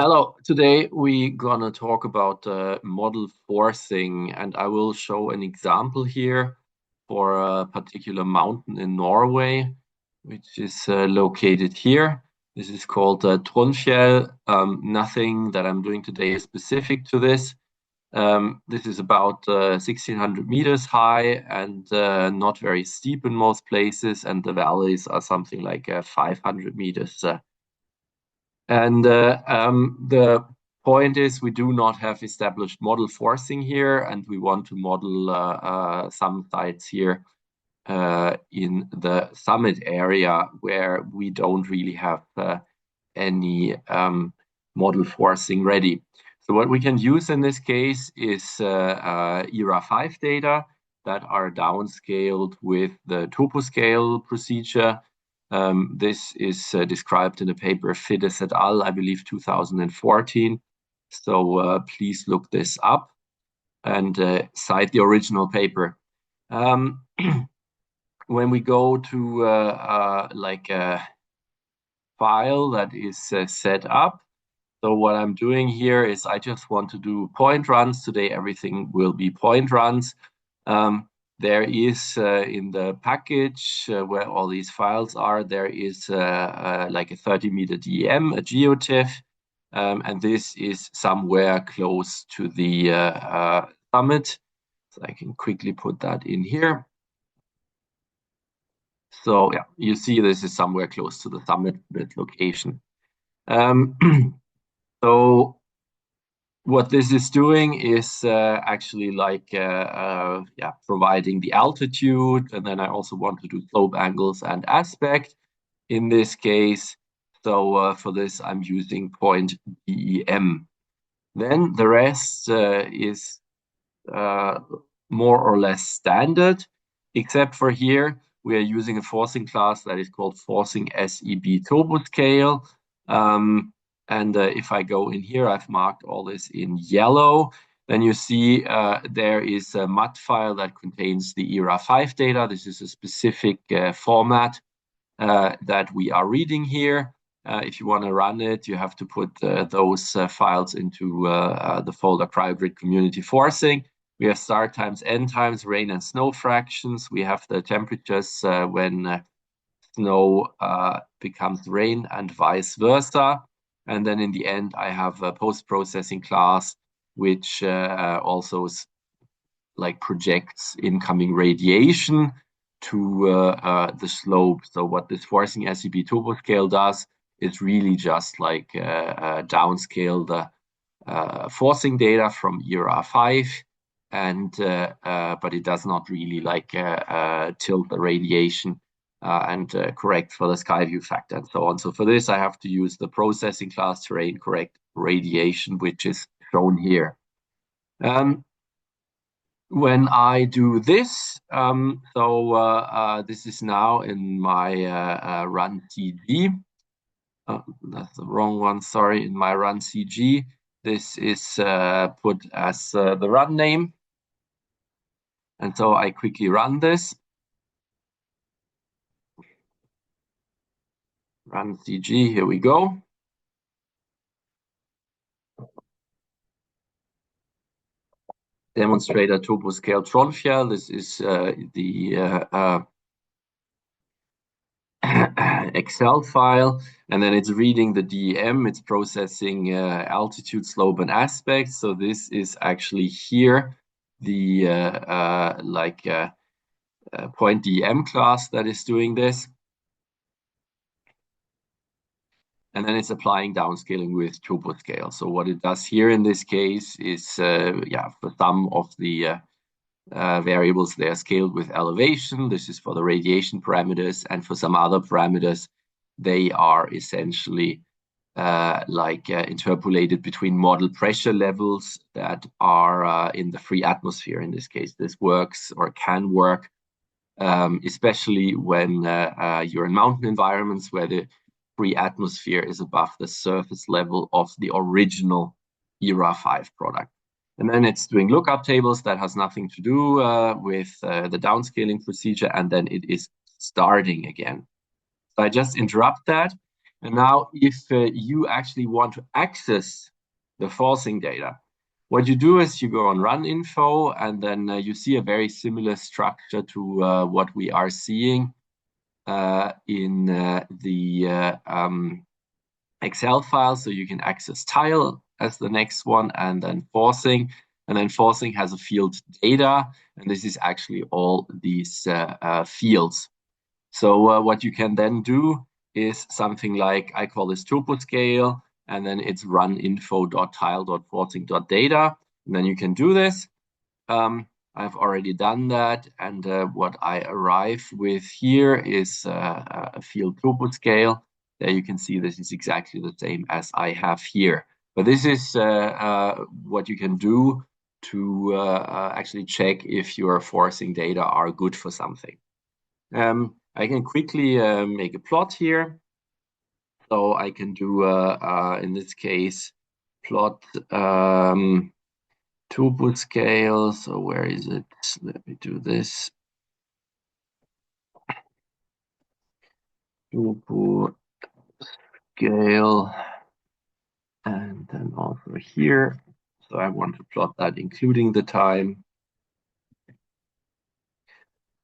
Hello, today we're gonna talk about model forcing, and I will show an example here for a particular mountain in Norway, which is located here. This is called Trondfjell. Nothing that I'm doing today is specific to this. This is about 1600 meters high and not very steep in most places, and the valleys are something like 500 meters. The point is we do not have established model forcing here, and we want to model some sites here in the summit area where we don't really have any model forcing ready. So what we can use in this case is ERA 5 data that are downscaled with the TopoScale procedure. This is described in a paper Fides et al., I believe 2014. So please look this up and cite the original paper. When we go to like a file that is set up, so what I'm doing here is I just want to do point runs. Today, everything will be point runs. There is in the package where all these files are, there is like a 30-meter DEM, a geotiff, and this is somewhere close to the summit. So I can quickly put that in here. So yeah, you see this is somewhere close to the summit location. So what this is doing is actually like providing the altitude, and then I also want to do slope angles and aspect in this case. So for this, I'm using point DEM. Then the rest is more or less standard, except for here, we are using a forcing class that is called forcing SEB TopoScale. And if I go in here, I've marked all this in yellow. Then you see there is a MAT file that contains the ERA 5 data. This is a specific format that we are reading here. If you want to run it, you have to put those files into the folder CryoGrid community forcing. We have start times, end times, rain and snow fractions. We have the temperatures when snow becomes rain and vice versa. And then in the end, I have a post-processing class, which also like projects incoming radiation to the slope. So what this forcing SEB TopoScale does is really just like downscale the forcing data from ERA 5, and but it does not really like tilt the radiation and correct for the sky view factor and so on. So for this, I have to use the processing class terrain correct radiation, which is shown here. When I do this, this is now in my run CG. That's the wrong one, sorry. In my run CG, this is put as the run name. And so I quickly run this. Run CG, here we go. Demonstrator TopoScale Trondfjell. This is the Excel file, and then it's reading the DEM. It's processing altitude, slope, and aspects. So this is actually here the point DEM class that is doing this. And then it's applying downscaling with TopoScale. So what it does here in this case is, for some of the variables, they are scaled with elevation. This is for the radiation parameters. And for some other parameters, they are essentially interpolated between model pressure levels that are in the free atmosphere. In this case, this works or can work, especially when you're in mountain environments where the free atmosphere is above the surface level of the original ERA 5 product. And then it's doing lookup tables that has nothing to do with the downscaling procedure, and then it is starting again. So I just interrupt that. And now if you actually want to access the forcing data, what you do is you go on run info, and then you see a very similar structure to what we are seeing in the Excel file. So you can access tile as the next one, and then forcing. And then forcing has a field data, and this is actually all these fields. So what you can then do is something like, I call this TopoScale, and then it's run info.tile.forcing.data. And then you can do this. I've already done that. And what I arrive with here is a field TopoScale. There you can see this is exactly the same as I have here. But this is what you can do to actually check if your forcing data are good for something. I can quickly make a plot here. So I can do, in this case, plot TopoScale. So where is it? Let me do this. TopoScale. And then also here. So I want to plot that including the time.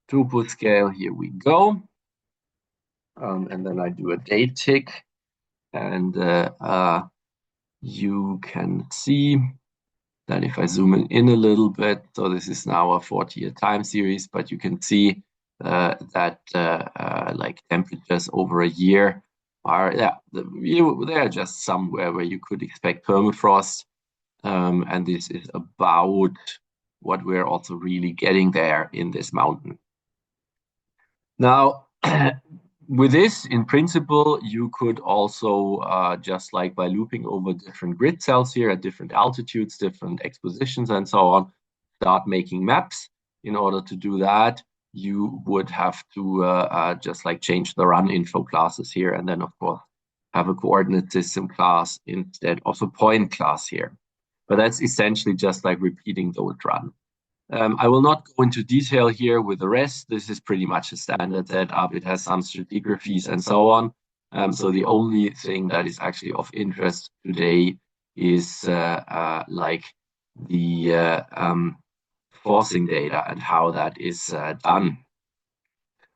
TopoScale, here we go. And then I do a date tick. And you can see that if I zoom in a little bit, so this is now a 40-year time series, but you can see that like temperatures over a year are, they are just somewhere where you could expect permafrost. And this is about what we're also really getting there in this mountain. Now, with this, in principle, you could also, just like by looping over different grid cells here at different altitudes, different expositions, and so on, start making maps. In order to do that, you would have to just like change the run info classes here, and then, of course, have a coordinate system class instead of a point class here. But that's essentially just like repeating the old run. I will not go into detail here with the rest. This is pretty much a standard setup. It has some stratigraphies and so on. So the only thing that is actually of interest today is like the forcing data and how that is done.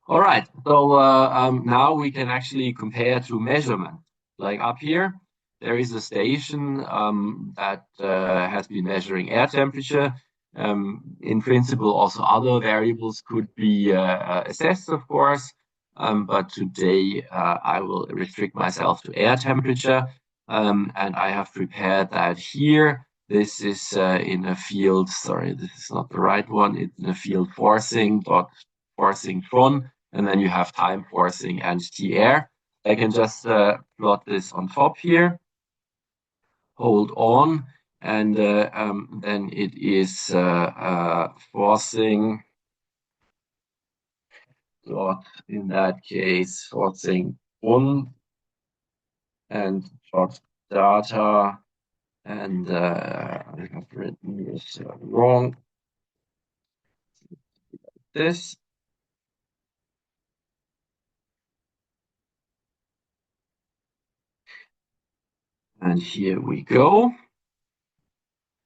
All right, so now we can actually compare to measurement. Like up here, there is a station that has been measuring air temperature. In principle, also other variables could be assessed, of course, but today I will restrict myself to air temperature, and I have prepared that here. This is in a field, sorry, this is not the right one, it's in a field forcing tron, and then you have time forcing and TR. I can just plot this on top here, hold on, and then it is forcing dot, in that case, forcing on and dot data, and I have written this wrong. This. And here we go.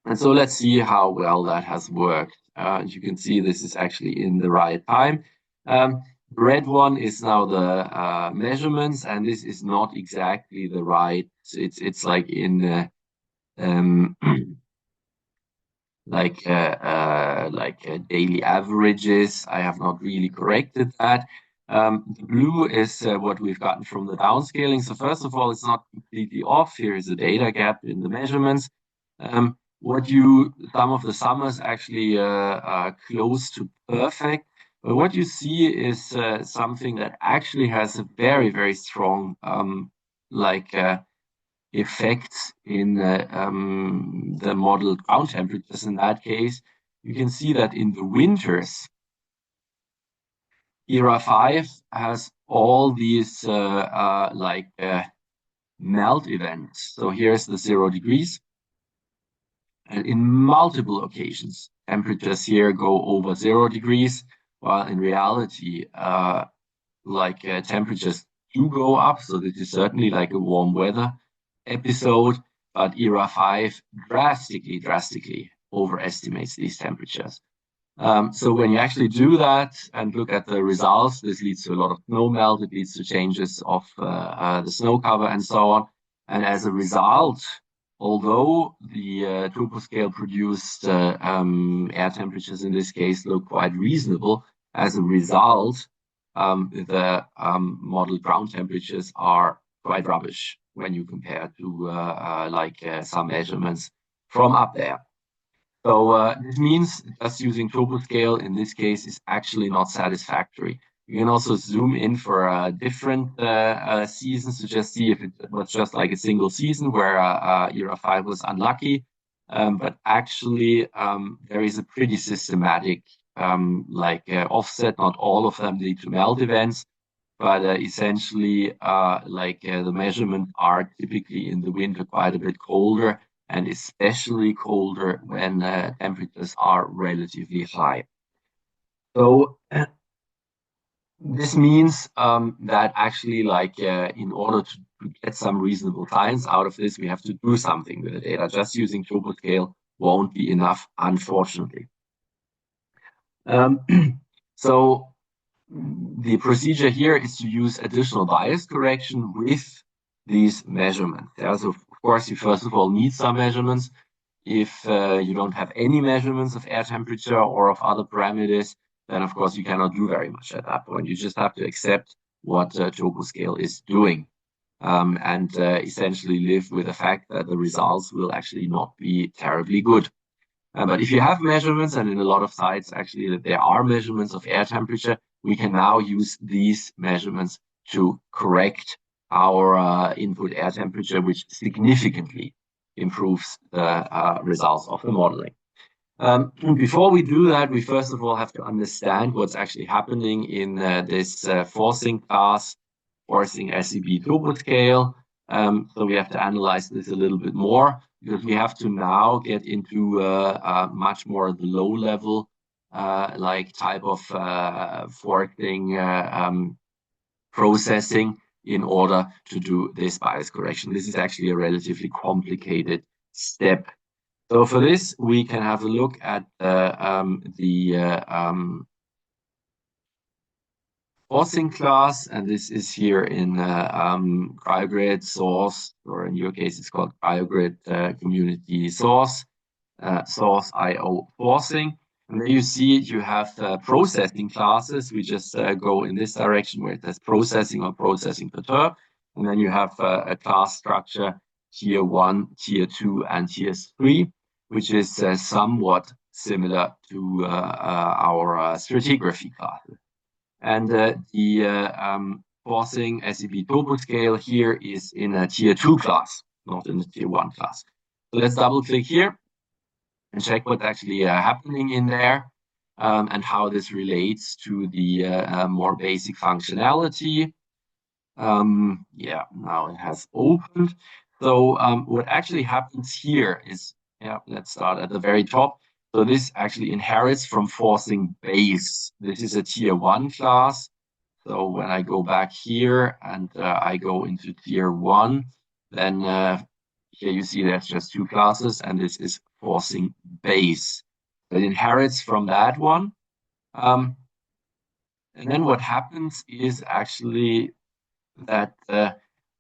And so let's see how well that has worked. As you can see, this is actually in the right time. Red one is now the measurements, and this is not exactly the right. It's like in like daily averages. I have not really corrected that. The blue is what we've gotten from the downscaling. So first of all, it's not completely off. Here is a data gap in the measurements. Some of the summers actually are close to perfect. But what you see is something that actually has a very, very strong effects in the modeled ground temperatures. In that case, you can see that in the winters, era 5 has all these melt events. So here's the 0 degrees. And in multiple occasions, temperatures here go over 0 degrees, while in reality, temperatures do go up. So this is certainly like a warm weather episode, but era 5 drastically overestimates these temperatures. So when you actually do that and look at the results, this leads to a lot of snow melt, it leads to changes of the snow cover and so on. And as a result, although the TopoScale produced air temperatures in this case look quite reasonable, as a result, the model ground temperatures are quite rubbish when you compare to some measurements from up there. So this means just using TopoScale in this case is actually not satisfactory. You can also zoom in for different seasons to just see if it was just like a single season where Era 5 was unlucky. But actually, there is a pretty systematic offset. Not all of them lead to melt events, but essentially, the measurements are typically in the winter quite a bit colder, and especially colder when temperatures are relatively high. So this means that actually, in order to get some reasonable science out of this, we have to do something with the data. Just using TopoScale won't be enough, unfortunately. So the procedure here is to use additional bias correction with these measurements. Yeah, so of course, you first of all need some measurements. If you don't have any measurements of air temperature or of other parameters, then of course you cannot do very much at that point. You just have to accept what TopoScale is doing and essentially live with the fact that the results will actually not be terribly good. But if you have measurements, and in a lot of sites actually that there are measurements of air temperature, we can now use these measurements to correct our input air temperature, which significantly improves the results of the modeling. Before we do that, we first of all have to understand what's actually happening in this forcing class, forcing SEB TopoScale. So we have to analyze this a little bit more, because we have to now get into much more the low level type of forcing processing in order to do this bias correction. This is actually a relatively complicated step. So for this, we can have a look at the forcing class, and this is here in CryoGrid source, or in your case, it's called CryoGrid community source, source IO forcing. And there you see you have processing classes. We just go in this direction where it says processing or processing perturb. And then you have a class structure, tier 1, tier 2, and tier 3, which is somewhat similar to our stratigraphy classes. And the forcing SEB TopoScale here is in a tier 2 class, not in a tier 1 class. So let's double click here and check what's actually happening in there and how this relates to the more basic functionality. Yeah, now it has opened. So what actually happens here is, let's start at the very top. So this actually inherits from forcing base. This is a tier 1 class. So when I go back here and I go into tier 1, then here you see there's just 2 classes, and this is forcing base. It inherits from that one. And then what happens is actually that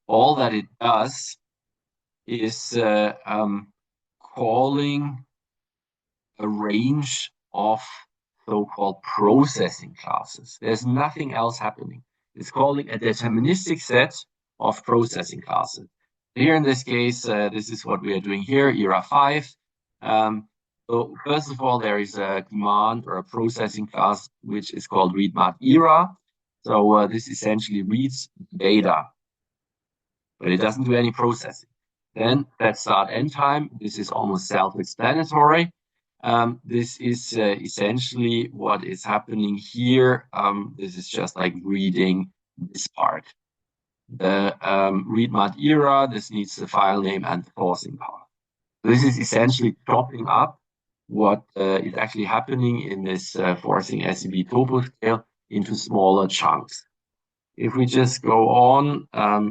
all that it does is calling a range of so-called processing classes. There's nothing else happening. It's calling a deterministic set of processing classes. Here in this case, this is what we are doing here, era 5. So first of all, there is a command or a processing class which is called readmat era. So this essentially reads data, but it doesn't do any processing. Then that start end time, this is almost self-explanatory. This is essentially what is happening here. This is just like reading this part. The readmat era, this needs the file name and the forcing path. This is essentially chopping up what is actually happening in this forcing SEB TopoScale into smaller chunks. If we just go on,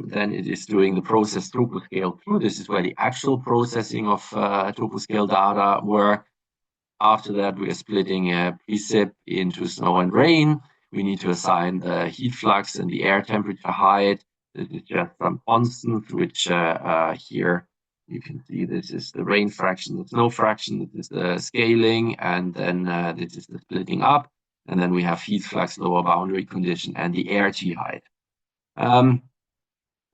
then it is doing the process TopoScale 2. This is where the actual processing of TopoScale data were. After that, we are splitting a precip into snow and rain. We need to assign the heat flux and the air temperature height. This is just some constants, which here you can see this is the rain fraction, the snow fraction, this is the scaling, and then this is the splitting up. And then we have heat flux, lower boundary condition, and the air T height. And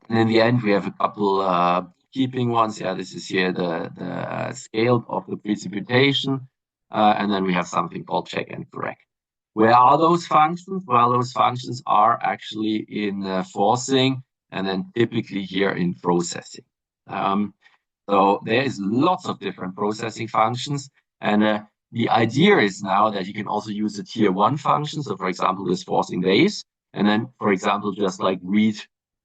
in the end, we have a couple keeping ones. Yeah, this is here the scale of the precipitation. And then we have something called check and correct. Where are those functions? Well, those functions are actually in forcing and then typically here in processing. So there is lots of different processing functions. And the idea is now that you can also use the tier one function. So for example, this forcing base. And then, for example, just like read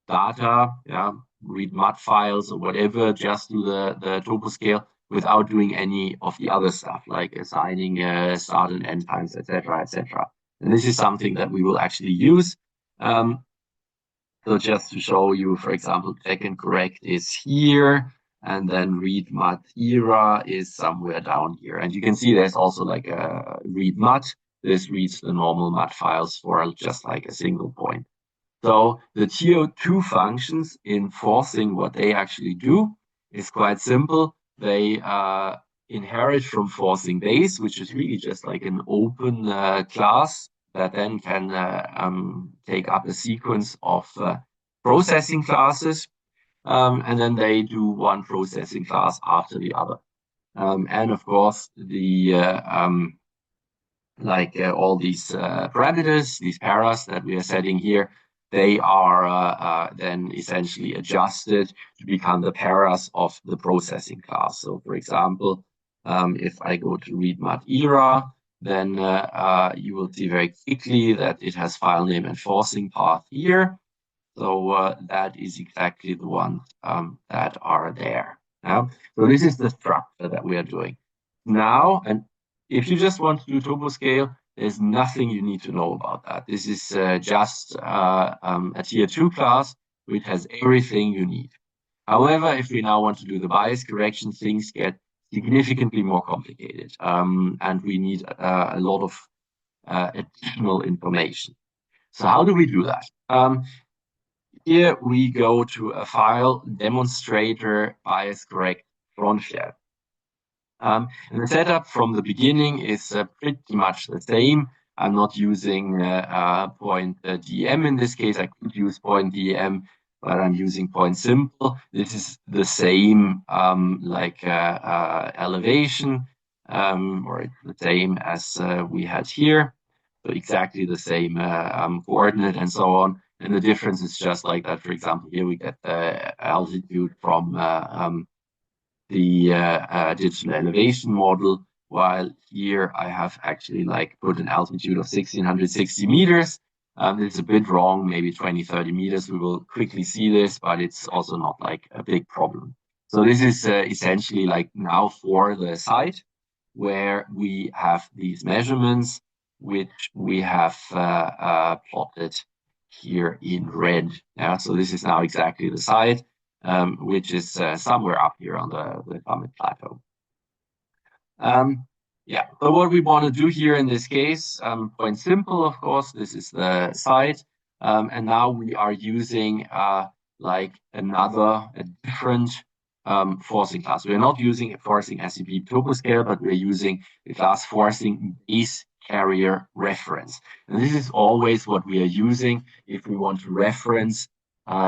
data, yeah, read MUD files or whatever, just do the TopoScale without doing any of the other stuff, like assigning start and end times, etc., etc. And this is something that we will actually use. So just to show you, for example, check and correct is here, and then read MUD era is somewhere down here. And you can see there's also like a read MUD. This reads the normal MUD files for just like a single point. So the tier two functions in forcing, what they actually do is quite simple. They inherit from forcing base, which is really just like an open class that then can take up a sequence of processing classes. And then they do one processing class after the other. And of course, all these parameters, these paras that we are setting here, they are then essentially adjusted to become the paras of the processing class. So for example, if I go to read MUD era, then you will see very quickly that it has file name and forcing path here. So that is exactly the ones that are there. Yeah? So this is the structure that we are doing now. And if you just want to do TopoScale, there's nothing you need to know about that. This is just a tier 2 class, which has everything you need. However, if we now want to do the bias correction, things get significantly more complicated, and we need a lot of additional information. So how do we do that? Here we go to a file demonstrator bias correct front shell. And the setup from the beginning is pretty much the same. I'm not using point DM in this case. I could use point DM, but I'm using point simple. This is the same elevation, or it's the same as we had here. So exactly the same coordinate and so on. And the difference is just like that. For example, here we get the altitude from the digital elevation model, while here I have actually like put an altitude of 1660 meters. It's a bit wrong, maybe 20, 30 meters. We will quickly see this, but it's also not like a big problem. So this is essentially like now for the site where we have these measurements, which we have plotted here in red. Yeah, so this is now exactly the site, which is somewhere up here on the Summit Plateau. Yeah, so what we want to do here in this case, point simple, of course, this is the site. And now we are using like a different forcing class. We're not using a forcing SCP TopoScale, but we're using the class forcing base carrier reference. And this is always what we are using if we want to reference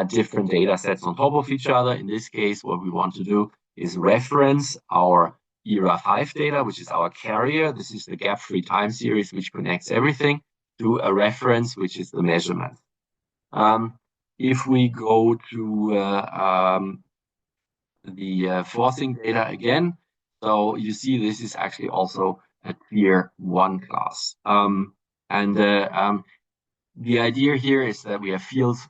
different data sets on top of each other. In this case, what we want to do is reference our ERA 5 data, which is our carrier. This is the gap-free time series, which connects everything, to a reference, which is the measurement. If we go to the forcing data again, so you see this is actually also a tier 1 class. The idea here is that we have fields,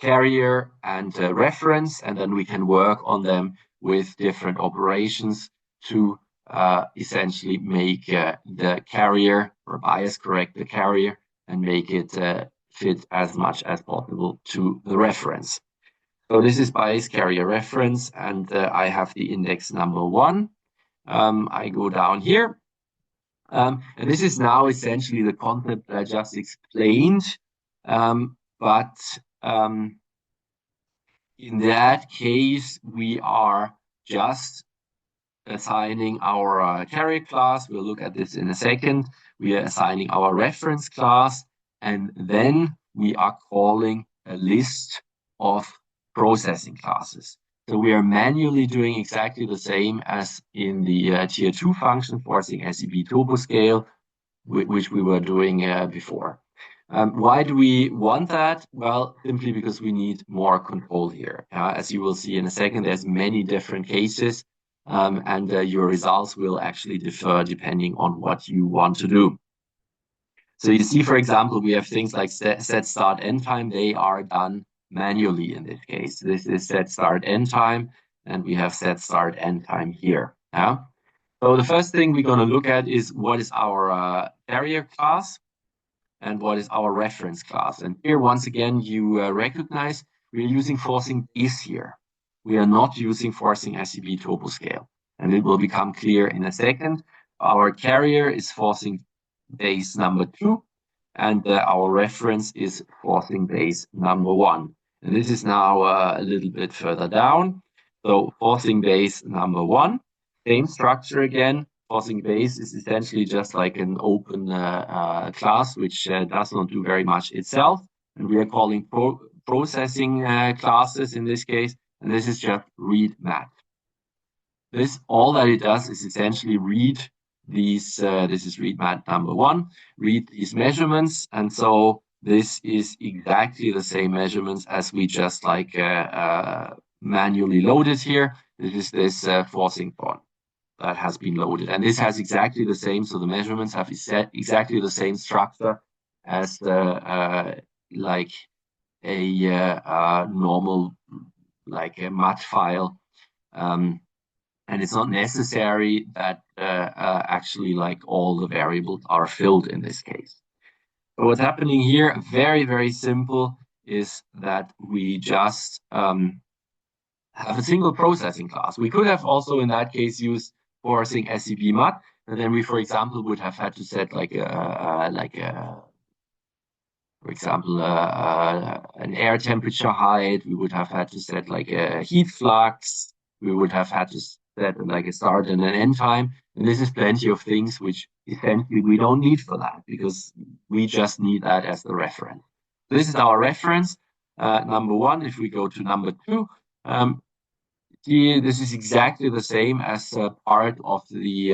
carrier and reference, and then we can work on them with different operations to essentially make the carrier or bias correct the carrier and make it fit as much as possible to the reference. So this is bias carrier reference, and I have the index number 1. I go down here. And this is now essentially the concept I just explained. But in that case, we are just assigning our carrier class. We'll look at this in a second. We are assigning our reference class, and then we are calling a list of processing classes. So we are manually doing exactly the same as in the tier 2 function forcing SEB TopoScale, which we were doing before. Why do we want that? Well, simply because we need more control here. As you will see in a second, there's many different cases, and your results will actually differ depending on what you want to do. So you see, for example, we have things like set start end time. They are done manually in this case. This is set start end time, and we have set start end time here. So the first thing we're going to look at is what is our carrier class and what is our reference class. And here, once again, you recognize we're using forcing base here. We are not using forcing SEB TopoScale. And it will become clear in a second. Our carrier is forcing base number 2, and our reference is forcing base number 1. And this is now a little bit further down. So forcing base number 1, same structure again. Forcing base is essentially just like an open class, which does not do very much itself. And we are calling processing classes in this case. And this is just read mat. All that it does is essentially read these, this is read mat number 1, read these measurements. And so this is exactly the same measurements as we just like manually loaded here. This is this forcing point that has been loaded. And this has exactly the same, so the measurements have exactly the same structure as like a normal, like a mat file. And it's not necessary that actually like all the variables are filled in this case. But what's happening here, very, very simple, is that we just have a single processing class. We could have also in that case used forcing SEB mat, and then we, for example, would have had to set like for example, an air temperature height. We would have had to set like a heat flux. We would have had to set like a start and an end time. And this is plenty of things which essentially we don't need for that because we just need that as the reference. So this is our reference, number 1. If we go to number 2, here, this is exactly the same as part of the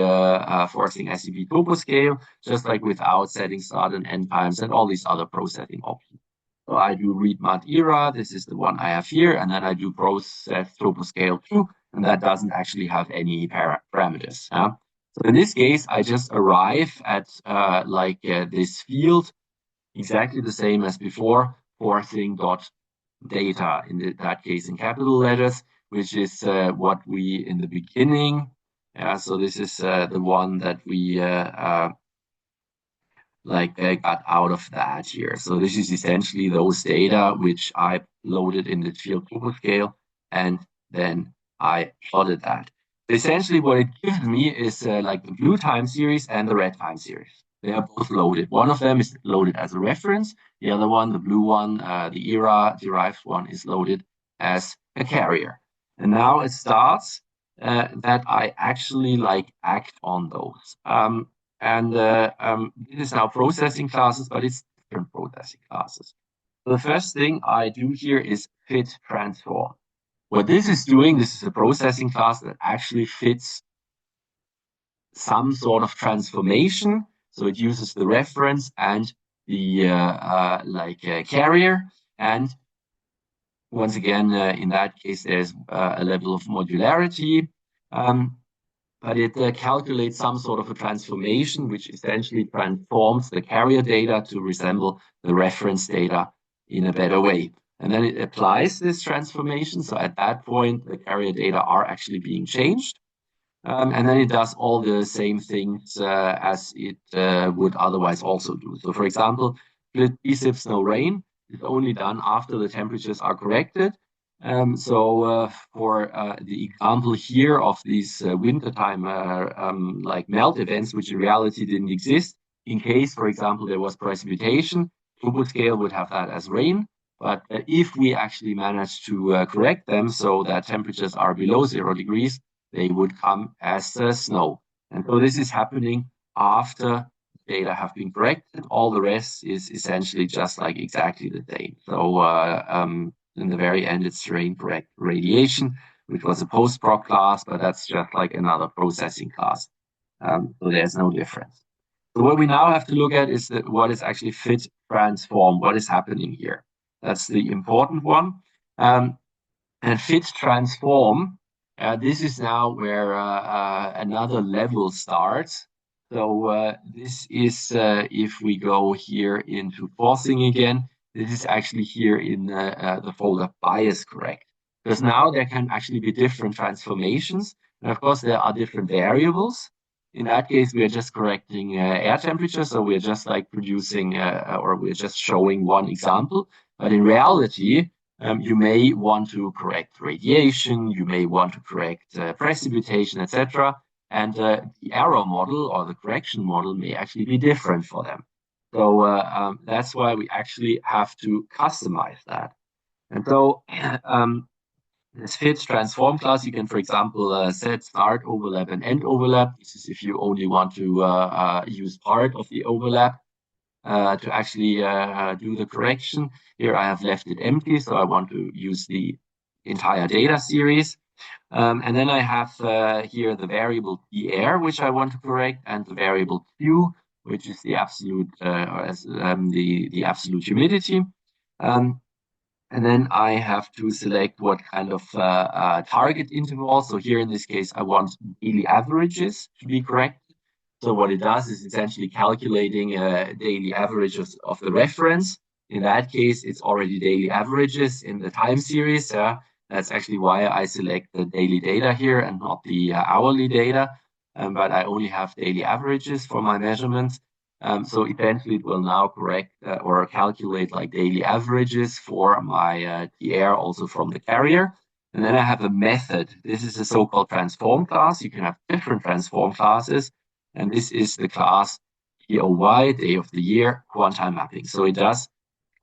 forcing SEB TopoScale, just like without setting start and end times and all these other processing options. So I do read mat era, this is the one I have here, and then I do process TopoScale 2, and that doesn't actually have any parameters. So in this case, I just arrive at this field, exactly the same as before, forcing.data, in that case in capital letters, which is what we in the beginning. So this is the one that we got out of that here. So this is essentially those data which I loaded in the field TopoScale, and then I plotted that. Essentially, what it gives me is like the blue time series and the red time series. They are both loaded. One of them is loaded as a reference. The other one, the blue one, the era derived one, is loaded as a carrier. And now it starts that I actually like act on those. This is now processing classes, but it's different processing classes. So the first thing I do here is fit transform. What this is doing, this is a processing class that actually fits some sort of transformation. So it uses the reference and the carrier. And once again, in that case, there's a level of modularity, but it calculates some sort of a transformation, which essentially transforms the carrier data to resemble the reference data in a better way. And then it applies this transformation. So at that point, the carrier data are actually being changed. And then it does all the same things as it would otherwise also do. So for example, split precip, no rain. It's only done after the temperatures are corrected. So for the example here of these wintertime like melt events, which in reality didn't exist, in case, for example, there was precipitation, TopoScale would have that as rain. But if we actually manage to correct them so that temperatures are below 0 degrees, they would come as snow. And so this is happening after data have been corrected. All the rest is essentially just like exactly the same. So in the very end, it's rain correct radiation, which was a post-proc class, but that's just like another processing class. So there's no difference. So what we now have to look at is what is actually fit transform, what is happening here. That's the important one. And fit transform, this is now where another level starts. So this is, if we go here into forcing again, this is actually here in the folder bias correct. Because now there can actually be different transformations. And of course, there are different variables. In that case, we are just correcting air temperature. So we're just like producing, or we're just showing one example. But in reality, you may want to correct radiation, you may want to correct precipitation, etc. And the error model or the correction model may actually be different for them. So that's why we actually have to customize that. And so this fit transform class, you can, for example, set start overlap and end overlap. This is if you only want to use part of the overlap to actually do the correction. Here I have left it empty, so I want to use the entire data series. And then I have here the variable PR, which I want to correct, and the variable Q, which is the absolute the absolute humidity. And then I have to select what kind of target interval. So here in this case, I want daily averages to be correct. So what it does is essentially calculating daily averages of the reference. In that case, it's already daily averages in the time series. That's actually why I select the daily data here and not the hourly data. But I only have daily averages for my measurements. So eventually it will now correct or calculate like daily averages for my TR also from the carrier. And then I have a method. This is a so-called transform class. You can have different transform classes. And this is the class DOY, day of the year, quantile mapping. So it does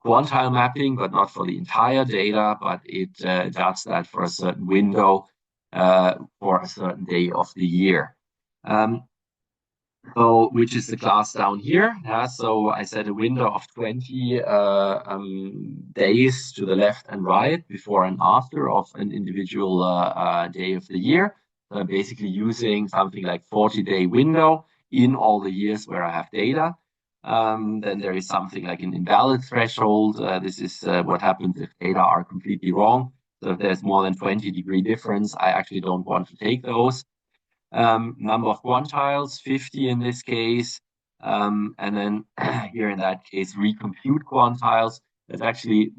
quantile mapping, but not for the entire data, but it does that for a certain window for a certain day of the year. So, which is the class down here. So I set a window of 20 days to the left and right, before and after of an individual day of the year. So I'm basically using something like 40-day window in all the years where I have data. Then there is something like an invalid threshold. This is what happens if data are completely wrong. So if there's more than 20-degree difference, I actually don't want to take those. Number of quantiles, 50 in this case. And then here in that case, recompute quantiles. That's actually,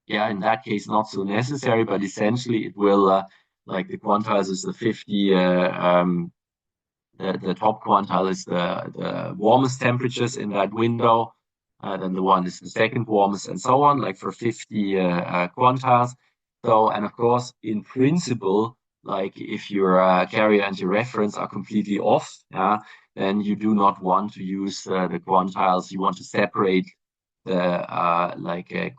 yeah, in that case, not so necessary, but essentially it will, like the quantiles is the 50, the top quantile is the warmest temperatures in that window. Then the one is the second warmest and so on, like for 50 quantiles. So, and of course, in principle, like if your carrier and your reference are completely off, then you do not want to use the quantiles. You want to separate the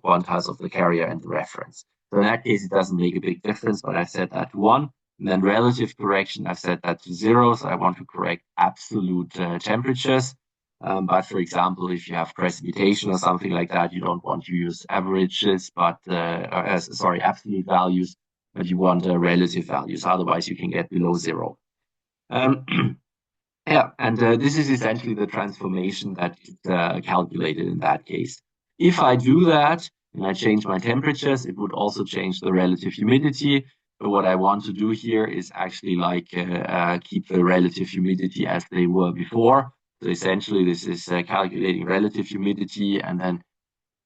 quantiles of the carrier and the reference. So in that case, it doesn't make a big difference, but I set that to 1. And then relative correction, I've set that to 0. So I want to correct absolute temperatures. But for example, if you have precipitation or something like that, you don't want to use averages, but absolute values, but you want relative values. Otherwise, you can get below 0. Yeah, and this is essentially the transformation that is calculated in that case. If I do that and I change my temperatures, it would also change the relative humidity. But what I want to do here is actually like keep the relative humidity as they were before. So essentially, this is calculating relative humidity and then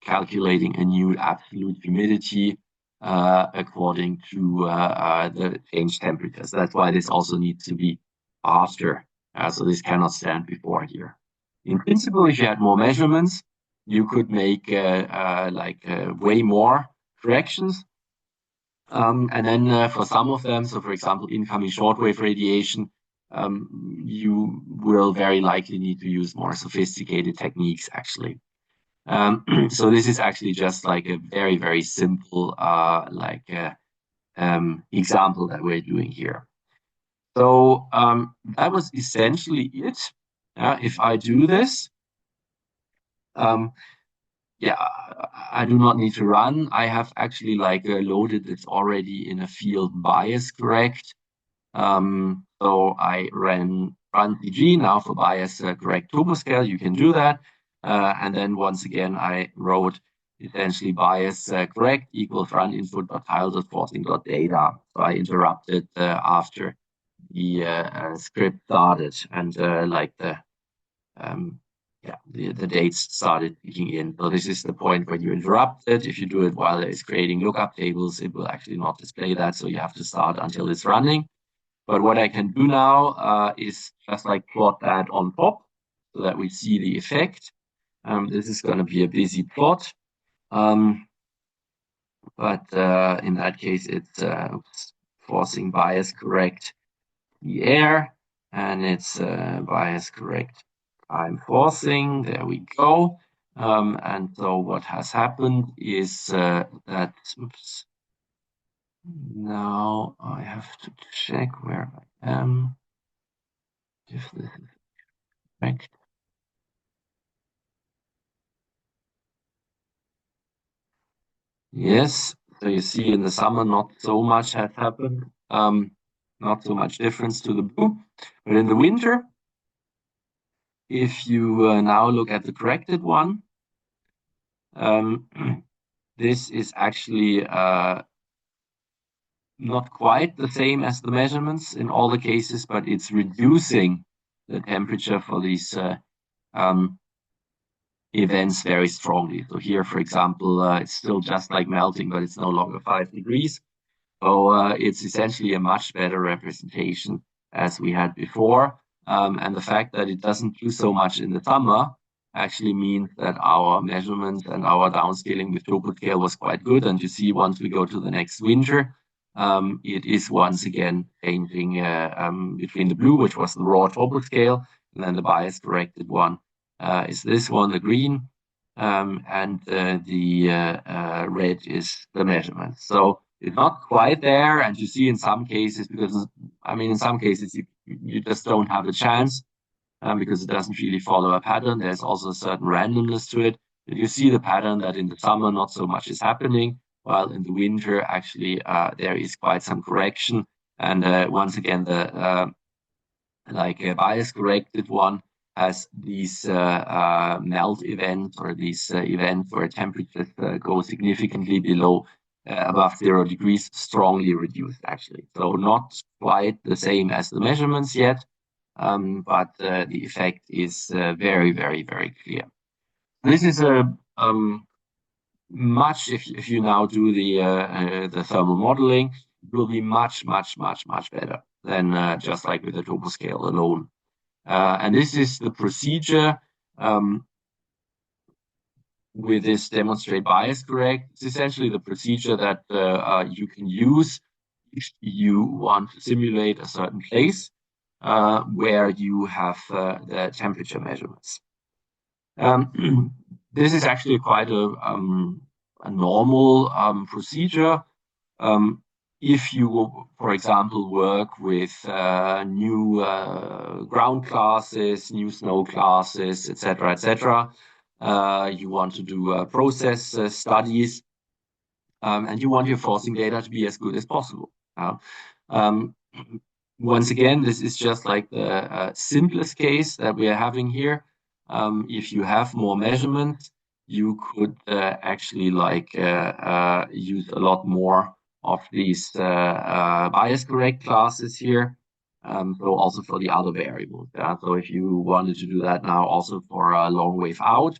calculating a new absolute humidity according to the changed temperatures. That's why this also needs to be after. So this cannot stand before here. In principle, if you had more measurements, you could make way more corrections. And then for some of them, so for example, incoming shortwave radiation, you will very likely need to use more sophisticated techniques, actually. So this is actually just like a very, very simple example that we're doing here. So that was essentially it. If I do this, yeah, I do not need to run. I have actually loaded it already in a field bias correct. So I run PG now for bias correct TopoScale. You can do that. And then once again, I wrote essentially bias correct equals run input.tiles.forcing.data. So I interrupted after the script started, and the dates started kicking in. So this is the point when you interrupt it. If you do it while it's creating lookup tables, it will actually not display that. So you have to start until it's running. But what I can do now is just plot that on top so that we see the effect. This is going to be a busy plot. But in that case, it's forcing bias correct the air, and it's bias correct I'm forcing. There we go. And so what has happened is that, oops, now I have to check where I am, if this is correct. Yes, so you see in the summer, not so much has happened. Not so much difference to the blue. But in the winter, if you now look at the corrected one, this is actually not quite the same as the measurements in all the cases, but it's reducing the temperature for these events very strongly. So here, for example, it's still just like melting, but it's no longer 5 degrees. So it's essentially a much better representation as we had before. And the fact that it doesn't do so much in the summer actually means that our measurements and our downscaling with TopoScale was quite good. And you see, once we go to the next winter, it is once again changing between the blue, which was the raw TopoScale, and then the bias corrected one is this one, the green, and the red is the measurement. So it's not quite there, and you see in some cases, because in some cases you just don't have a chance because it doesn't really follow a pattern. There's also a certain randomness to it. But you see the pattern that in the summer not so much is happening, while in the winter actually there is quite some correction. And once again, the a bias corrected one has these melt events, or these events where temperatures go significantly below above 0 degrees, strongly reduced actually. So not quite the same as the measurements yet, but the effect is very, very, very clear. This is a much, if you now do the thermal modeling, it will be much, much, much, much better than just like with the TopoScale alone. And this is the procedure with this demonstrate bias correct. It's essentially the procedure that you can use if you want to simulate a certain place where you have the temperature measurements. This is actually quite a normal procedure. If you, for example, work with new ground classes, new snow classes, etc., you want to do process studies, and you want your forcing data to be as good as possible. Once again, this is just like the simplest case that we are having here. If you have more measurements, you could actually use a lot more of these bias correct classes here. So also for the other variables. So if you wanted to do that now also for a long wave out,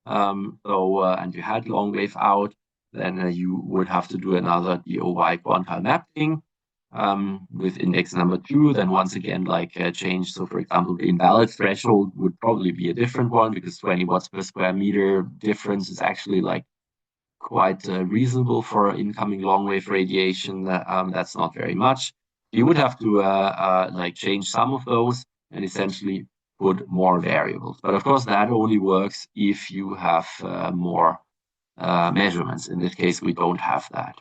and you had long wave out, then you would have to do another DOY quantile mapping. with index number 2, then once again, like change. So for example, the invalid threshold would probably be a different one, because 20 watts per square meter difference is actually like quite reasonable for incoming long wave radiation. That's not very much. You would have to like change some of those and essentially put more variables. But of course, that only works if you have more measurements. In this case, we don't have that.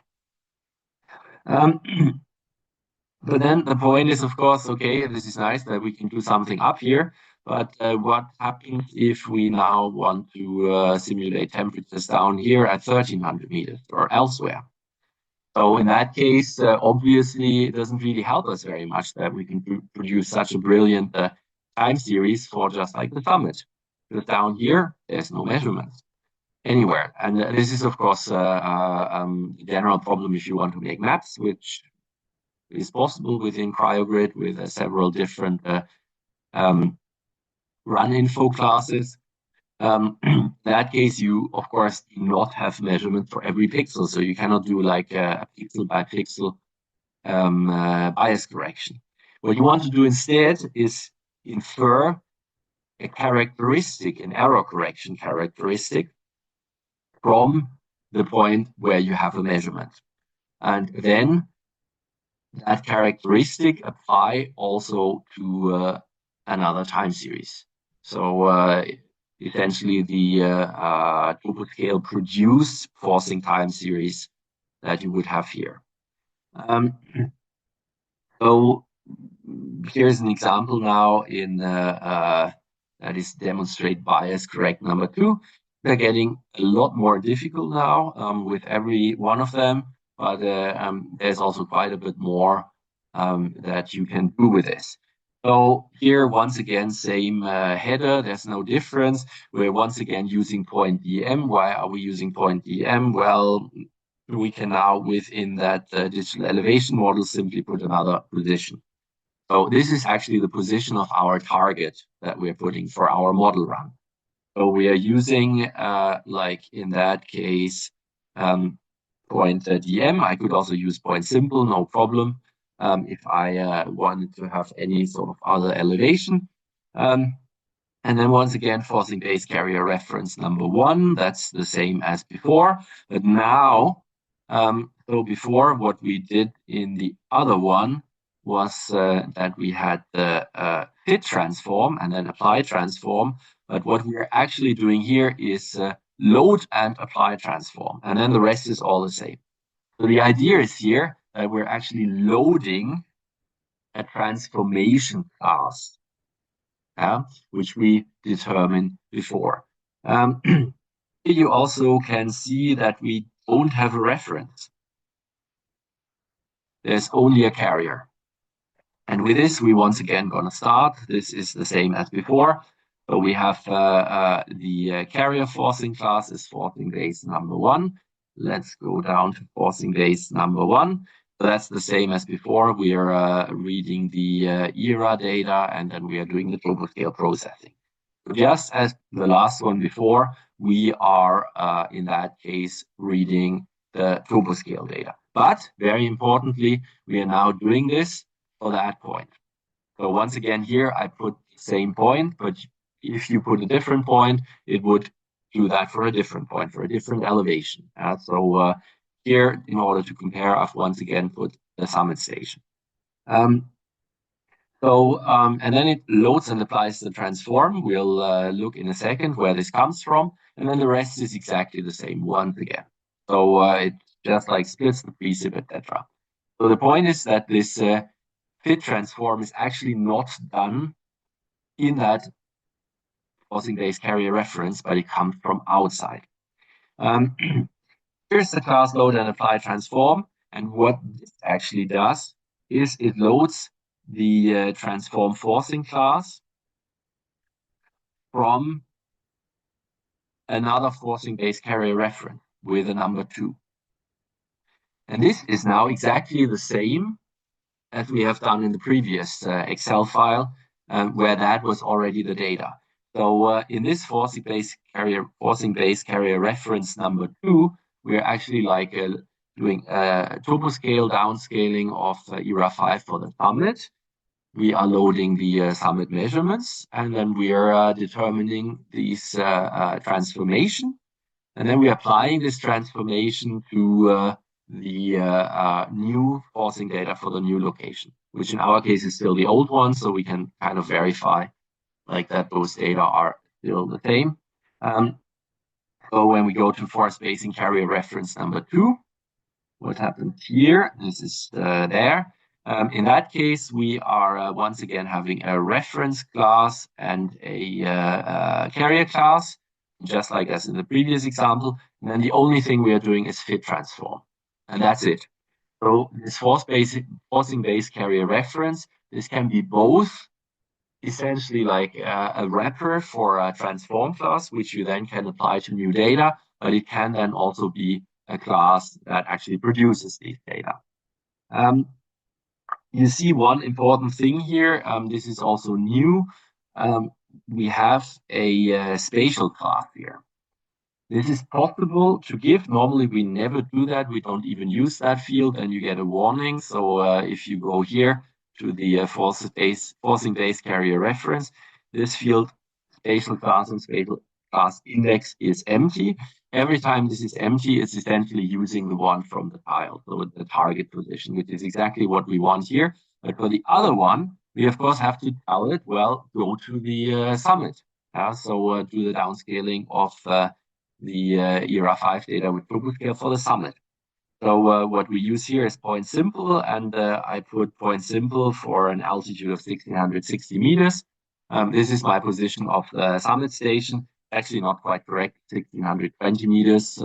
But then the point is, of course, okay, this is nice that we can do something up here, but what happens if we now want to simulate temperatures down here at 1300 meters or elsewhere? So in that case, obviously, it doesn't really help us very much that we can produce such a brilliant time series for just like the summit. Because down here, there's no measurements anywhere. And this is, of course, a general problem if you want to make maps, which is possible within CryoGrid with several different run info classes. In that case, you, of course, do not have measurement for every pixel. So you cannot do like a pixel by pixel bias correction. What you want to do instead is infer a characteristic, an error correction characteristic from the point where you have a measurement. And then that characteristic apply also to another time series. So essentially the TopoScale produced forcing time series that you would have here. So here's an example now in that is demonstrate bias correct number 2. They're getting a lot more difficult now with every one of them, but there's also quite a bit more that you can do with this. So here, once again, same header, there's no difference. We're once again using point DM. Why are we using point DM? Well, we can now, within that digital elevation model, simply put another position. So this is actually the position of our target that we're putting for our model run. So we are using, like in that case, point DM. I could also use point simple, no problem, if I wanted to have any sort of other elevation. And then once again, forcing base carrier reference number 1, that's the same as before. But now, so before what we did in the other one was that we had the fit transform and then apply transform. But what we're actually doing here is load and apply transform. And then the rest is all the same. So the idea is here that we're actually loading a transformation class, which we determined before. You also can see that we don't have a reference. There's only a carrier. And with this, we once again going to start. This is the same as before. So we have the carrier forcing class is forcing base number 1. Let's go down to forcing base number 1. So that's the same as before. We are reading the ERA data, and then we are doing the TopoScale processing. So just as the last one before, we are, in that case, reading the TopoScale data. But very importantly, we are now doing this for that point. So once again, here I put the same point, but if you put a different point, it would do that for a different point, for a different elevation. So here, in order to compare, I've once again put the summit station. And then it loads and applies the transform. We'll look in a second where this comes from. And then the rest is exactly the same once again. So it just like splits the precip, etc. So the point is that this fit transform is actually not done in that forcing base carrier reference, but it comes from outside. Here's the class load and apply transform. And what this actually does is it loads the transform forcing class from another forcing base carrier reference with a number 2. And this is now exactly the same as we have done in the previous Excel file, where that was already the data. So in this forcing base carrier reference number 2, we're actually like doing TopoScale downscaling of ERA 5 for the summit. We are loading the summit measurements, and then we are determining these transformation. And then we're applying this transformation to the new forcing data for the new location, which in our case is still the old one, so we can kind of verify like that those data are still the same. So when we go to force spacing carrier reference number 2, what happened here? This is there. In that case, we are once again having a reference class and a carrier class, just like as in the previous example. And then the only thing we are doing is fit transform, and that's it. So this forcing base carrier reference, this can be both essentially like a wrapper for a transform class, which you then can apply to new data, but it can then also be a class that actually produces these data. You see one important thing here. This is also new. We have a spatial class here. This is possible to give. Normally, we never do that. We don't even use that field, and you get a warning. So if you go here to the forcing base carrier reference, this field, spatial class and spatial class index, is empty. Every time this is empty, it's essentially using the one from the tile, so the target position, which is exactly what we want here. But for the other one, we of course have to tell it, well, go to the summit. So do the downscaling of the ERA 5 data with TopoScale for the summit. So what we use here is point simple, and I put point simple for an altitude of 1660 meters. This is my position of the summit station. Actually not quite correct, 1620 meters,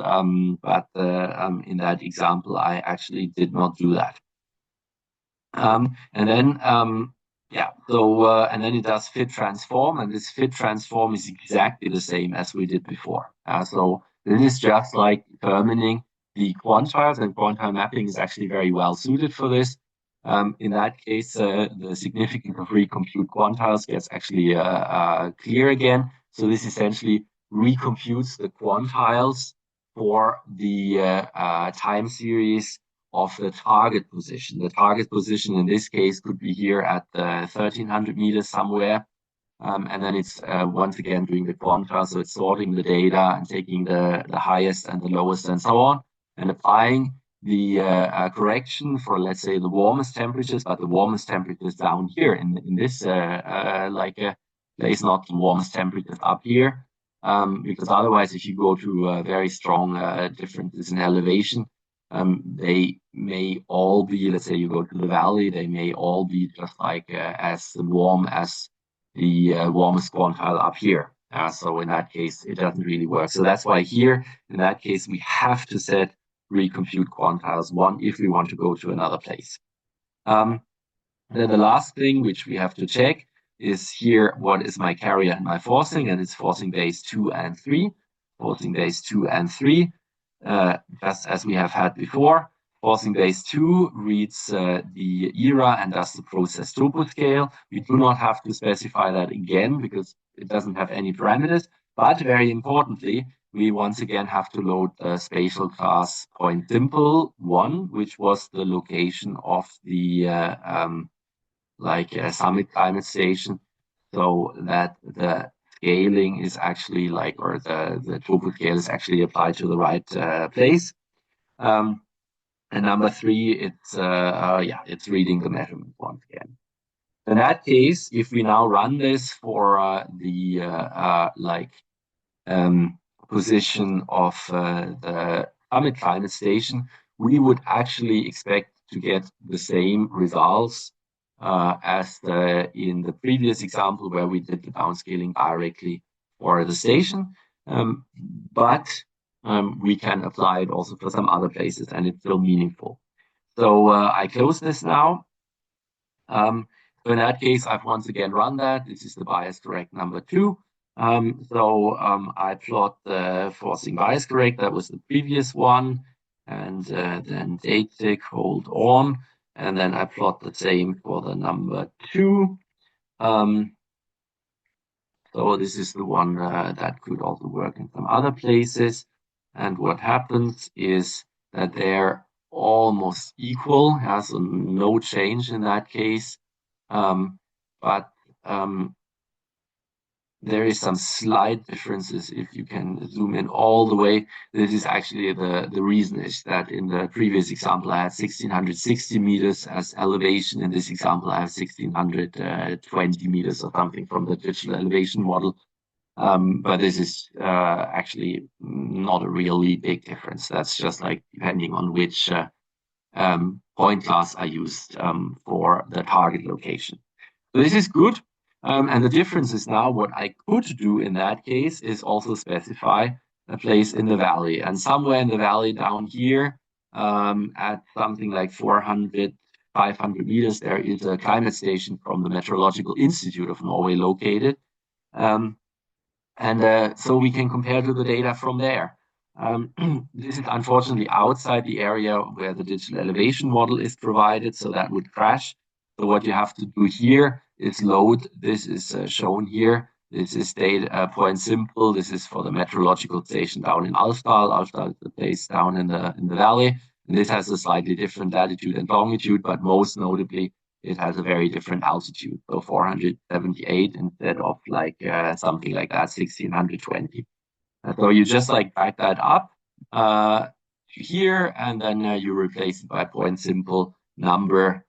but in that example, I actually did not do that. And then it does fit transform, and this fit transform is exactly the same as we did before. So this is just like determining the quantiles, and quantile mapping is actually very well suited for this. In that case, the significance of recompute quantiles gets actually clear again. So this essentially recomputes the quantiles for the time series of the target position. The target position in this case could be here at 1300 meters somewhere. And then it's once again doing the quantile, so it's sorting the data and taking the highest and the lowest and so on, and applying the correction for, let's say, the warmest temperatures, but the warmest temperatures down here in this place, not the warmest temperatures up here, because otherwise, if you go to very strong differences in elevation, they may all be, let's say you go to the valley, they may all be just like as warm as the warmest quantile up here. So in that case, it doesn't really work. So that's why here, in that case, we have to set recompute quantiles 1 if we want to go to another place. Then the last thing which we have to check is here, what is my carrier and my forcing, and it's forcing base 2 and 3. Forcing base 2 and 3, just as we have had before. Forcing base 2 reads the ERA and does the process TopoScale. We do not have to specify that again because it doesn't have any parameters. But very importantly, we once again have to load the spatial class point simple 1, which was the location of the summit climate station, so that the scaling is actually or the TopoScale is actually applied to the right place. And number 3, it's reading the measurement once again. In that case, if we now run this for the position of the summit climate station, we would actually expect to get the same results as in the previous example where we did the downscaling directly for the station. But we can apply it also for some other places, and it's still meaningful. So I close this now. So in that case, I've once again run that. This is the bias correct number 2. I plot the forcing bias correct. That was the previous one. And then date tick, hold on. And then I plot the same for the number 2. So this is the one that could also work in some other places. And what happens is that there almost equal, so no change in that case. But there is some slight differences if you can zoom in all the way. This is actually the reason is that in the previous example, I had 1660 meters as elevation. In this example, I have 1620 meters or something from the digital elevation model. But this is actually not a really big difference. That's just like depending on which point class I used for the target location. So this is good. And the difference is now what I could do in that case is also specify a place in the valley. And somewhere in the valley down here at something like 400, 500 meters, there is a climate station from the Meteorological Institute of Norway located. So we can compare to the data from there. This is unfortunately outside the area where the digital elevation model is provided, so that would crash. So what you have to do here is load. This is shown here. This is data point simple. This is for the meteorological station down in Alfdal. Alfdal is the place down in the valley. And this has a slightly different latitude and longitude, but most notably, it has a very different altitude. So 478 instead of like something like that, 1620. So you just like back that up here, and then you replace it by point simple number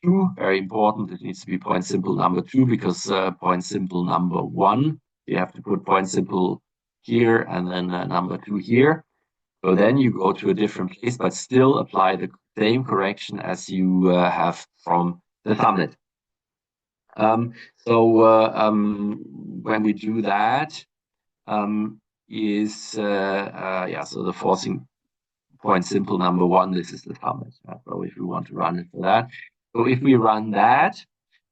2. Very important. It needs to be point simple number 2 because point simple number 1, you have to put point simple here and then number 2 here. So then you go to a different place, but still apply the same correction as you have from the summit. When we do that, so the forcing point simple number 1, this is the summit. So if we want to run it for that. So if we run that,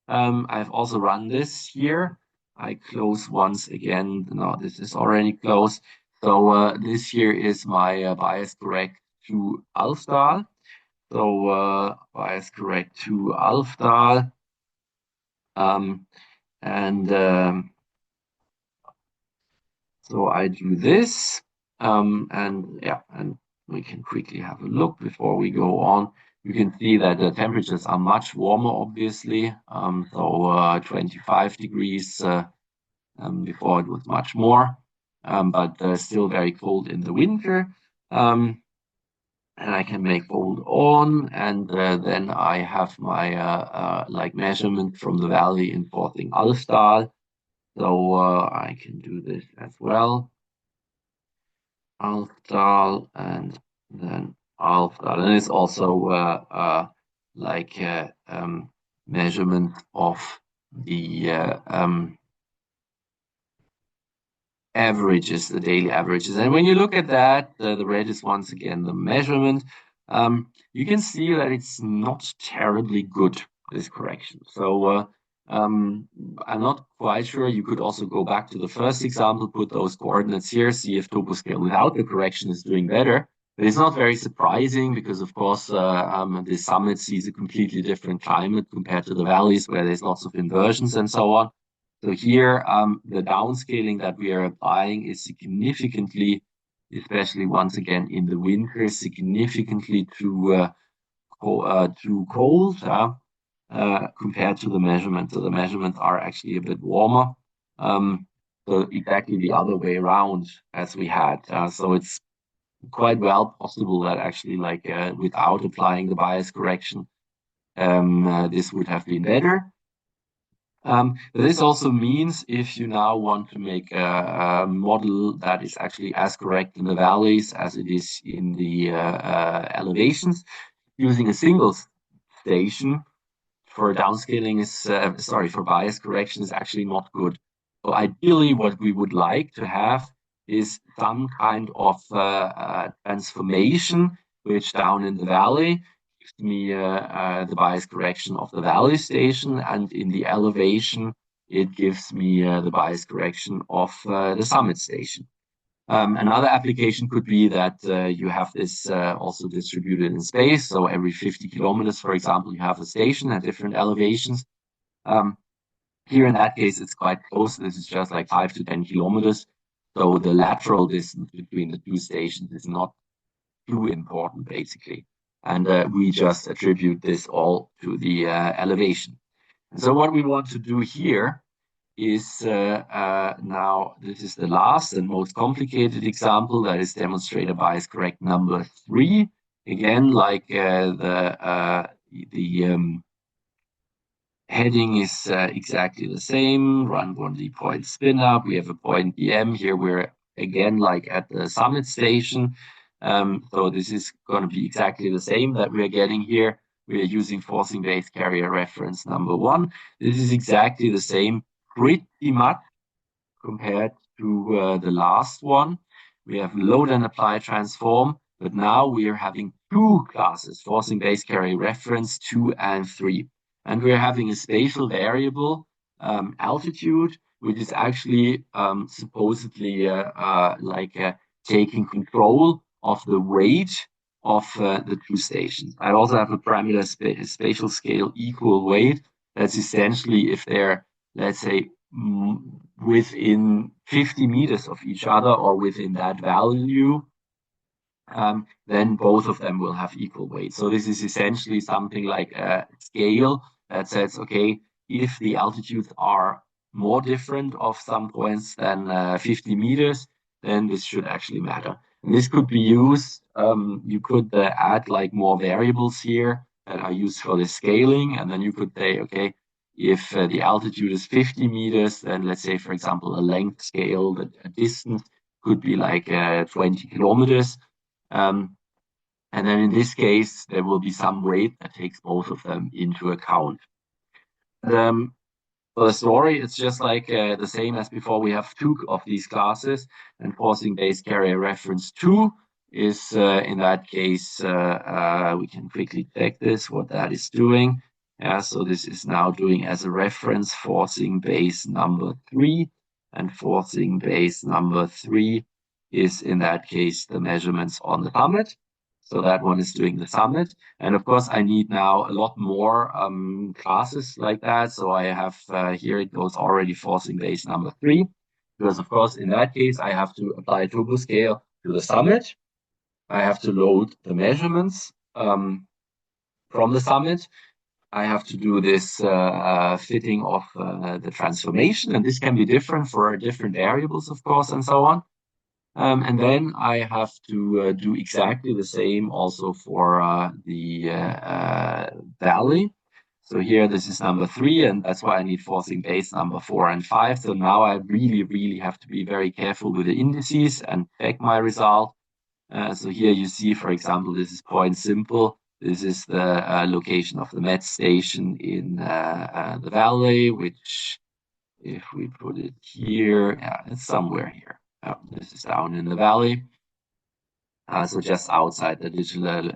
I've also run this here. I close once again. No, this is already closed. So this here is my bias correct to Alfdal. So bias correct to Alfdal. So I do this, and we can quickly have a look before we go on. You can see that the temperatures are much warmer, obviously. 25 degrees. Before it was much more, but still very cold in the winter. And I can make fold on, and then I have my like measurement from the valley in Forthing Alfdal. So I can do this as well. Alfdal and then Alfdal, and it's also measurement of the averages, the daily averages. And when you look at that, the red is once again the measurement. You can see that it's not terribly good, this correction. So I'm not quite sure. You could also go back to the first example, put those coordinates here, see if TopoScale without the correction is doing better. But it's not very surprising because, of course, the summit sees a completely different climate compared to the valleys where there's lots of inversions and so on. So here, the downscaling that we are applying is significantly, especially once again in the winter, significantly too cold compared to the measurements. So the measurements are actually a bit warmer. So exactly the other way around as we had. So it's quite well possible that actually without applying the bias correction, this would have been better. This also means if you now want to make a model that is actually as correct in the valleys as it is in the elevations, using a single station for downscaling is, for bias correction is actually not good. So ideally, what we would like to have is some kind of transformation, which down in the valley gives me the bias correction of the valley station, and in the elevation, it gives me the bias correction of the summit station. Another application could be that you have this also distributed in space. So every 50 kilometers, for example, you have a station at different elevations. Here in that case, it's quite close. This is just like 5 to 10 kilometers. So the lateral distance between the two stations is not too important, basically. And we just attribute this all to the elevation. And so what we want to do here is now this is the last and most complicated example that is demonstrated by is correct number 3. Again, like the heading is exactly the same. Run one D point spin up. We have a point BM here. We're again like at the summit station. So this is going to be exactly the same that we're getting here. We are using forcing base carrier reference number 1. This is exactly the same, pretty much compared to the last one. We have load and apply transform, but now we are having 2 classes, forcing base carrier reference 2 and 3. And we're having a spatial variable, altitude, which is actually supposedly taking control of the weight of the 2 stations. I also have a parameter spatial scale equal weight. That's essentially if they're, let's say, within 50 meters of each other or within that value, then both of them will have equal weight. So this is essentially something like a scale that says, okay, if the altitudes are more different of some points than 50 meters, then this should actually matter. And this could be used, you could add like more variables here that are used for the scaling. And then you could say, okay, if the altitude is 50 meters, then let's say, for example, a length scale, a distance could be like 20 kilometers. And then in this case, there will be some weight that takes both of them into account. For the story, it's just like the same as before. We have 2 of these classes, and forcing base carrier reference 2 is in that case, we can quickly check this, what that is doing. Yeah, so this is now doing as a reference forcing base number 3, and forcing base number 3 is in that case the measurements on the summit. So that one is doing the summit. And of course, I need now a lot more classes like that. So I have here it goes already forcing base number 3. Because of course, in that case, I have to apply TopoScale to the summit. I have to load the measurements from the summit. I have to do this fitting of the transformation. And this can be different for different variables, of course, and so on. And then I have to do exactly the same also for the valley. So here, this is number 3, and that's why I need forcing base number 4 and 5. So now I really, really have to be very careful with the indices and check my result. So here you see, for example, this is point simple. This is the location of the Met station in the valley, which if we put it here, yeah, it's somewhere here. This is down in the valley. So just outside the digital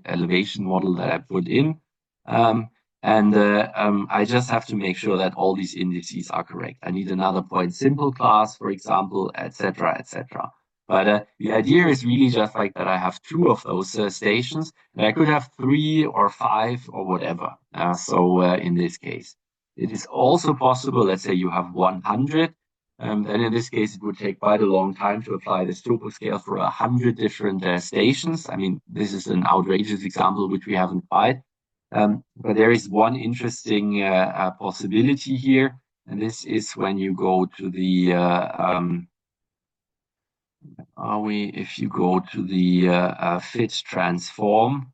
elevation model that I put in. I just have to make sure that all these indices are correct. I need another point simple class, for example, etc., etc. But the idea is really just like that I have 2 of those stations, and I could have 3 or 5 or whatever. In this case, it is also possible, let's say you have 100, then in this case, it would take quite a long time to apply this TopoScale for 100 different stations. I mean, this is an outrageous example, which we haven't tried. But there is one interesting possibility here, and this is when you go to the if you go to the fit transform,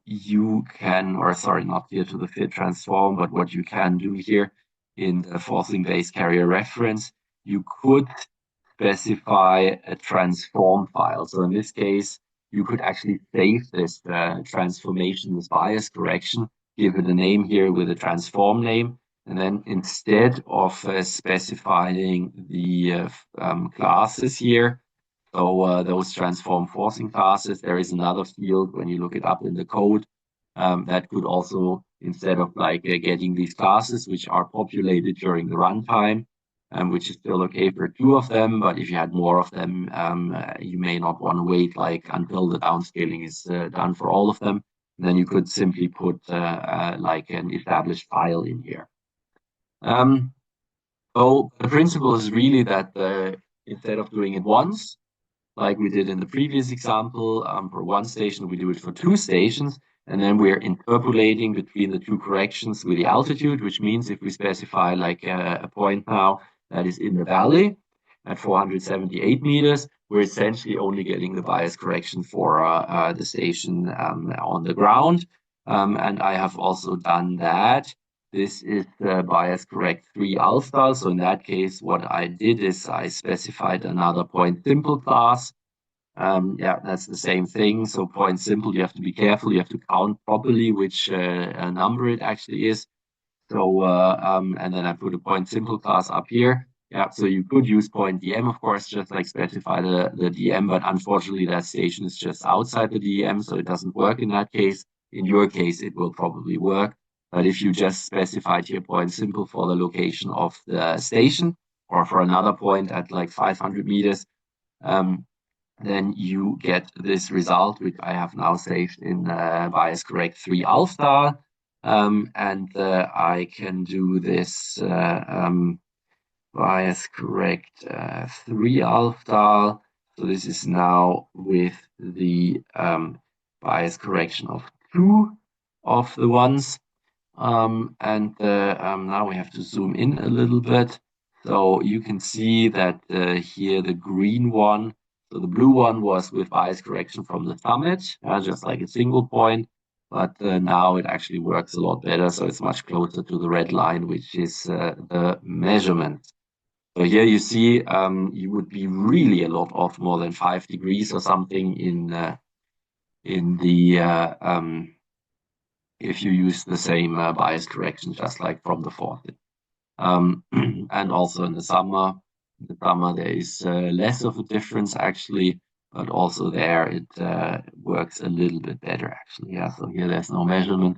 you can, or sorry, not here to the fit transform, but what you can do here in the forcing base carrier reference, you could specify a transform file. So in this case, you could actually save this transformation, this bias correction, give it a name here with a transform name. And then instead of specifying the classes here, so those transform forcing classes, there is another field when you look it up in the code that could also, instead of like getting these classes, which are populated during the runtime, which is still okay for 2 of them, but if you had more of them, you may not want to wait like until the downscaling is done for all of them. And then you could simply put like an established file in here. So the principle is really that instead of doing it once, like we did in the previous example. For one station, we do it for two stations, and then we're interpolating between the two corrections with the altitude, which means if we specify like a point now that is in the valley at 478 meters, we're essentially only getting the bias correction for the station on the ground. And I have also done that. This is the bias correct 3 alpha. So in that case, what I did is I specified another point simple class. Yeah, that's the same thing. So point simple, you have to be careful. You have to count properly which number it actually is. So, and then I put a point simple class up here. Yeah, so you could use point DM, of course, just like specify the DM, but unfortunately that station is just outside the DM, so it doesn't work in that case. In your case, it will probably work. But if you just specified here point simple for the location of the station or for another point at like 500 meters, then you get this result, which I have now saved in bias correct 3 alpha. And I can do this bias correct 3 alpha. So this is now with the bias correction of 2 of the ones. And now we have to zoom in a little bit. So you can see that here the green one, so the blue one was with bias correction from the summit, just like a single point. But now it actually works a lot better. So it's much closer to the red line, which is the measurement. So here you see you would be really a lot off, more than 5 degrees or something in the if you use the same bias correction, just like from the fourth. And also in the summer there is less of a difference actually, but also there it works a little bit better actually. Yeah, so here there's no measurement.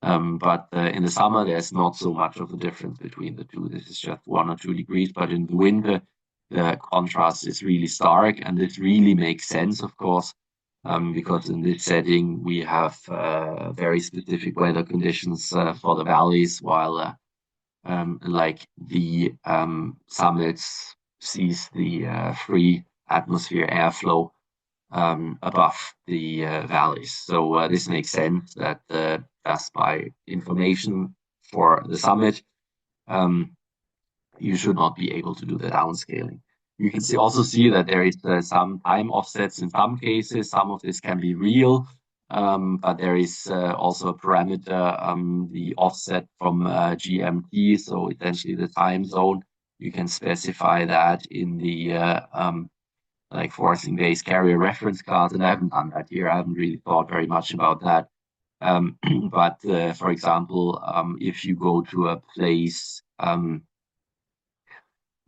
But in the summer, there's not so much of a difference between the two. This is just 1 or 2 degrees. But in the winter, the contrast is really stark. And this really makes sense, of course, because in this setting, we have very specific weather conditions for the valleys, while like the summits sees the free atmosphere airflow above the valleys. So this makes sense that just by information for the summit, you should not be able to do the downscaling. You can also see that there is some time offsets in some cases. Some of this can be real, but there is also a parameter, the offset from GMT, so essentially the time zone. You can specify that in the like forcing based carrier reference class, and I haven't done that here. I haven't really thought very much about that. But for example, if you go to a place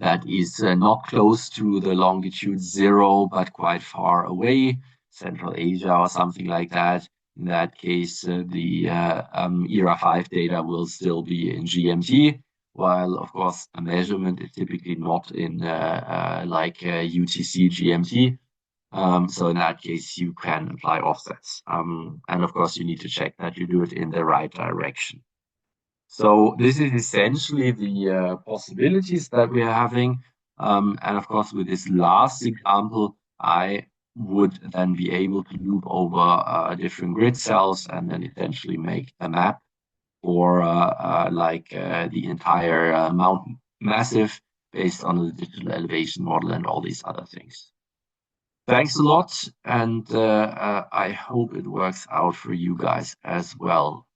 that is not close to the longitude 0, but quite far away, Central Asia or something like that, in that case, the ERA 5 data will still be in GMT, while, of course, a measurement is typically not in like UTC GMT. So in that case, you can apply offsets. And of course, you need to check that you do it in the right direction. So this is essentially the possibilities that we are having. And of course, with this last example, I would then be able to loop over different grid cells and then essentially make a map for like the entire mountain massive based on the digital elevation model and all these other things. Thanks a lot, and I hope it works out for you guys as well.